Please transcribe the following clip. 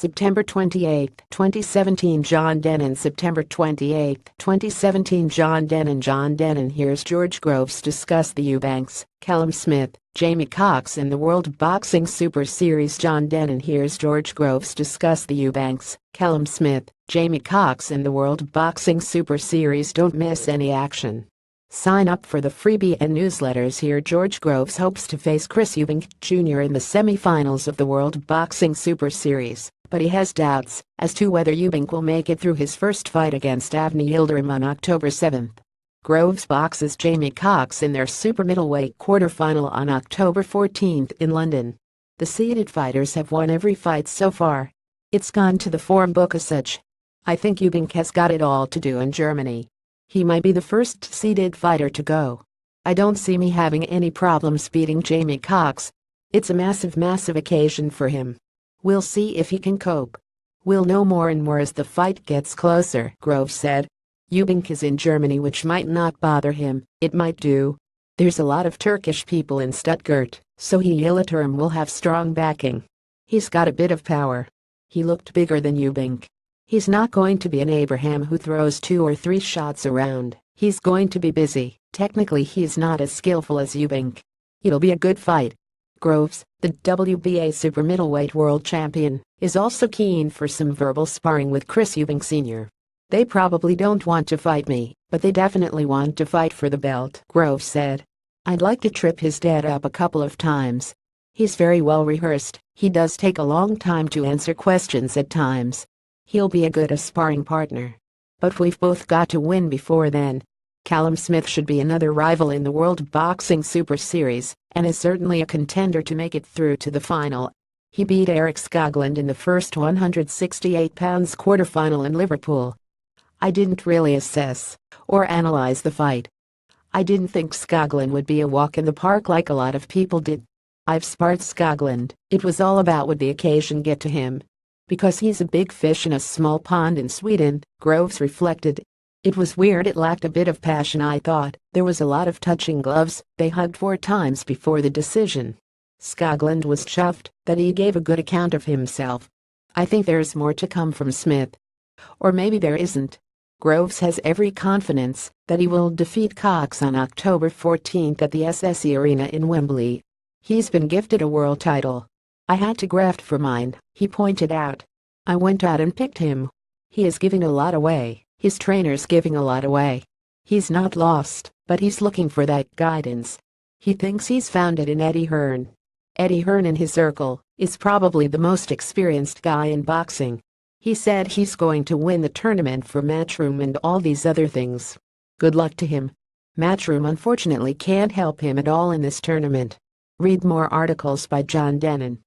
September 28, 2017 John Dennen September 28, 2017 John Dennen hears George Groves discuss the Eubanks, Callum Smith, Jamie Cox in the World Boxing Super Series John Dennen hears George Groves discuss the Eubanks, Callum Smith, Jamie Cox in the World Boxing Super Series. Don't miss any action. Sign up for the freebie and newsletters here. George Groves hopes to face Chris Eubank Jr. in the semi-finals of the World Boxing Super Series, but he has doubts as to whether Eubank will make it through his first fight against Avni Yildirim on October 7. Groves boxes Jamie Cox in their super middleweight quarterfinal on October 14 in London. The seeded fighters have won every fight so far. It's gone to the form book as such. I think Eubank has got it all to do in Germany. He might be the first seeded fighter to go. I don't see me having any problems beating Jamie Cox. It's a massive occasion for him. We'll see if he can cope. We'll know more and more as the fight gets closer, Groves said. Eubank is in Germany, which might not bother him. It might do. There's a lot of Turkish people in Stuttgart, so Yildirim will have strong backing. He's got a bit of power. He looked bigger than Eubank. He's not going to be an Abraham who throws 2 or 3 shots around. He's going to be busy. Technically he's not as skillful as Eubank. It'll be a good fight. Groves, the WBA super middleweight world champion, is also keen for some verbal sparring with Chris Eubank Sr. They probably don't want to fight me, but they definitely want to fight for the belt, Groves said. I'd like to trip his dad up a couple of times. He's very well rehearsed. He does take a long time to answer questions at times. He'll be a good sparring partner. But we've both got to win before then. Callum Smith should be another rival in the World Boxing Super Series, and is certainly a contender to make it through to the final. He beat Eric Skoglund in the first 168 pounds quarterfinal in Liverpool. I didn't really assess or analyze the fight. I didn't think Skoglund would be a walk in the park like a lot of people did. I've sparred Skoglund. It was all about would the occasion get to him. Because he's a big fish in a small pond in Sweden, Groves reflected. It was weird, it lacked a bit of passion. I thought there was a lot of touching gloves. They hugged 4 times before the decision. Skoglund was chuffed that he gave a good account of himself. I think there's more to come from Smith. Or maybe there isn't. Groves has every confidence that he will defeat Cox on October 14 at the SSE Arena in Wembley. He's been gifted a world title. I had to graft for mine, he pointed out. I went out and picked him. He is giving a lot away. His trainer's giving a lot away. He's not lost, but he's looking for that guidance. He thinks he's found it in Eddie Hearn. Eddie Hearn in his circle is probably the most experienced guy in boxing. He said he's going to win the tournament for Matchroom and all these other things. Good luck to him. Matchroom unfortunately can't help him at all in this tournament. Read more articles by John Dennen.